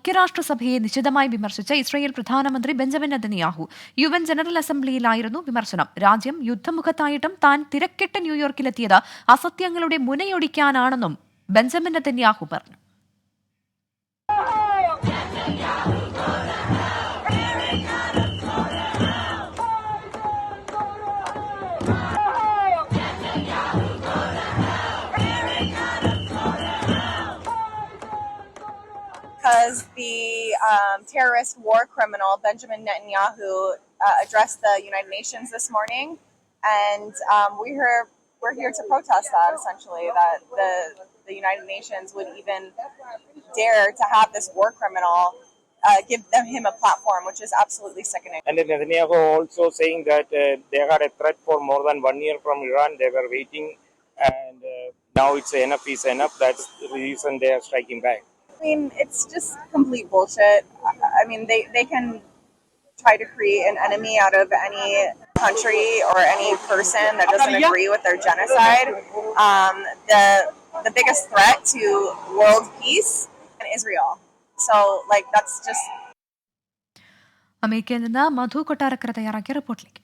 ഐക്യരാഷ്ട്രസഭയെ നിശിതമായി വിമർശിച്ച ഇസ്രയേൽ പ്രധാനമന്ത്രി ബെഞ്ചമിൻ നെതന്യാഹു. UN ജനറൽ അസംബ്ലിയിലായിരുന്നു വിമർശനം. രാജ്യം യുദ്ധമുഖത്തായിട്ടും താൻ തിരക്കിട്ട് ന്യൂയോർക്കിലെത്തിയത് അസത്യങ്ങളുടെ മുനയൊടിക്കാനാണെന്നും ബെഞ്ചമിൻ നെതന്യാഹു പറഞ്ഞു. Because the terrorist war criminal Benjamin Netanyahu addressed the United Nations this morning, and we're here to protest that, essentially, that the United Nations would even dare to have this war criminal give him a platform, which is absolutely sickening. And Netanyahu also saying that they had a threat for more than 1 year from Iran. They were waiting, and now it's enough is enough. That's the reason they are striking back. I mean, it's just complete bullshit. I mean, they can try to create an enemy out of any country or any person that doesn't agree with their genocide. The biggest threat to world peace is Israel. So, like, that's just... അമേരിക്കയിൽ നിന്ന് മധു കൊട്ടാരക്കര തയ്യാറാക്കിയ റിപ്പോർട്ടിലേക്ക്.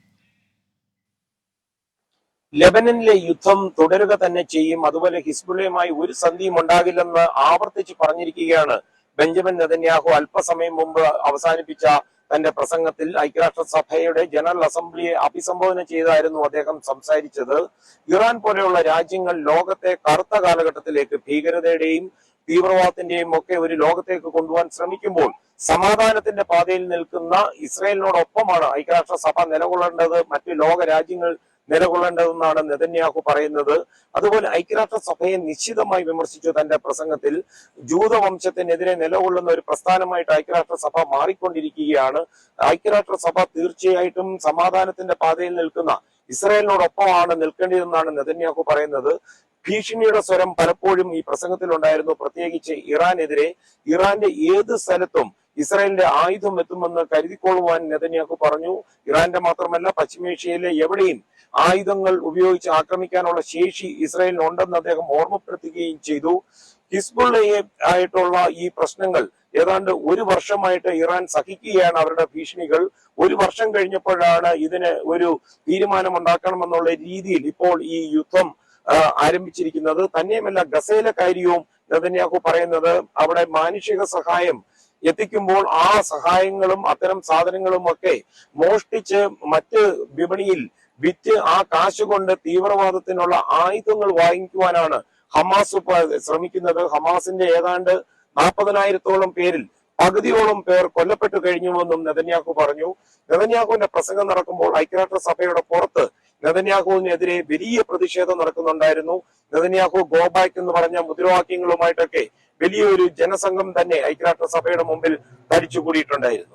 ലെബനനിലെ യുദ്ധം തുടരുക തന്നെ ചെയ്യും, അതുപോലെ ഹിസ്ബുള്ളയുമായി ഒരു സന്ധിയും ഉണ്ടാകില്ലെന്ന് ആവർത്തിച്ച് പറഞ്ഞിരിക്കുകയാണ് ബെഞ്ചമിൻ നെതന്യാഹു. അല്പസമയം മുമ്പ് അവസാനിപ്പിച്ച തന്റെ പ്രസംഗത്തിൽ ഐക്യരാഷ്ട്രസഭയുടെ ജനറൽ അസംബ്ലിയെ അഭിസംബോധന ചെയ്തായിരുന്നു അദ്ദേഹം സംസാരിച്ചത്. ഇറാൻ പോലെയുള്ള രാജ്യങ്ങൾ ലോകത്തെ കറുത്ത കാലഘട്ടത്തിലേക്ക്, ഭീകരതയുടെയും തീവ്രവാദത്തിന്റെയും ഒക്കെ ഒരു ലോകത്തേക്ക് കൊണ്ടുപോകാൻ ശ്രമിക്കുമ്പോൾ സമാധാനത്തിന്റെ പാതയിൽ നിൽക്കുന്ന ഇസ്രയേലിനോടൊപ്പമാണ് ഐക്യരാഷ്ട്രസഭ നിലകൊള്ളേണ്ടത്, മറ്റു ലോക രാജ്യങ്ങൾ നിലകൊള്ളേണ്ടതെന്നാണ് നെതന്യാഹു പറയുന്നത്. അതുപോലെ ഐക്യരാഷ്ട്രസഭയെ നിശ്ചിതമായി വിമർശിച്ചു തന്റെ പ്രസംഗത്തിൽ. ജൂതവംശത്തിനെതിരെ നിലകൊള്ളുന്ന ഒരു പ്രസ്ഥാനമായിട്ട് ഐക്യരാഷ്ട്രസഭ മാറിക്കൊണ്ടിരിക്കുകയാണ്. ഐക്യരാഷ്ട്രസഭ തീർച്ചയായിട്ടും സമാധാനത്തിന്റെ പാതയിൽ നിൽക്കുന്ന ഇസ്രയേലിനോടൊപ്പമാണ് നിൽക്കേണ്ടതെന്നാണ് നെതന്യാഹു പറയുന്നത്. ഭീഷണിയുടെ സ്വരം പലപ്പോഴും ഈ പ്രസംഗത്തിൽ ഉണ്ടായിരുന്നു, പ്രത്യേകിച്ച് ഇറാനെതിരെ. ഇറാന്റെ ഏത് സ്ഥലത്തും ഇസ്രായേലിന്റെ ആയുധം എത്തുമെന്ന് കരുതിക്കൊള്ളുവാൻ നെതന്യാഹു പറഞ്ഞു. ഇറാന്റെ മാത്രമല്ല, പശ്ചിമേഷ്യയിലെ എവിടെയും ആയുധങ്ങൾ ഉപയോഗിച്ച് ആക്രമിക്കാനുള്ള ശേഷി ഇസ്രായേലിനുണ്ടെന്ന് അദ്ദേഹം ഓർമ്മപ്പെടുത്തുകയും ചെയ്തു. ഹിസ്ബുള്ളയെ ആയിട്ടുള്ള ഈ പ്രശ്നങ്ങൾ ഏതാണ്ട് ഒരു വർഷമായിട്ട് ഇറാൻ സഹിക്കുകയാണ് അവരുടെ ഭീഷണികൾ. ഒരു വർഷം കഴിഞ്ഞപ്പോഴാണ് ഇതിന് ഒരു തീരുമാനമുണ്ടാക്കണമെന്നുള്ള രീതിയിൽ ഇപ്പോൾ ഈ യുദ്ധം ആരംഭിച്ചിരിക്കുന്നത്. തന്നെയുമല്ല, ഗസയിലെ കാര്യവും നെതന്യാഹു പറയുന്നത് അവിടെ മാനുഷിക സഹായം എത്തിക്കുമ്പോൾ ആ സഹായങ്ങളും അത്തരം സാധനങ്ങളും ഒക്കെ മോഷ്ടിച്ച് മറ്റ് വിപണിയിൽ വിറ്റ് ആ കാശ് കൊണ്ട് തീവ്രവാദത്തിനുള്ള ആയുധങ്ങൾ വാങ്ങിക്കുവാനാണ് ഹമാസ് ശ്രമിക്കുന്നത്. ഹമാസിന്റെ ഏതാണ്ട് 40,000-ഓളം പേരിൽ പകുതിയോളം പേർ കൊല്ലപ്പെട്ടു കഴിഞ്ഞുവെന്നും നെതന്യാഹു പറഞ്ഞു. നെതന്യാഹുവിന്റെ പ്രസംഗം നടക്കുമ്പോൾ ഐക്യരാഷ്ട്രസഭയുടെ പുറത്ത് നെതന്യാഹുവിനെതിരെ വലിയ പ്രതിഷേധം നടക്കുന്നുണ്ടായിരുന്നു. നെതന്യാഹു ഗോ ബാക്ക് എന്ന് പറഞ്ഞ മുദ്രാവാക്യങ്ങളുമായിട്ടൊക്കെ വലിയൊരു ജനസംഘം തന്നെ ഐക്യരാഷ്ട്രസഭയുടെ മുമ്പിൽ ധരിച്ചുകൂടിയിട്ടുണ്ടായിരുന്നു.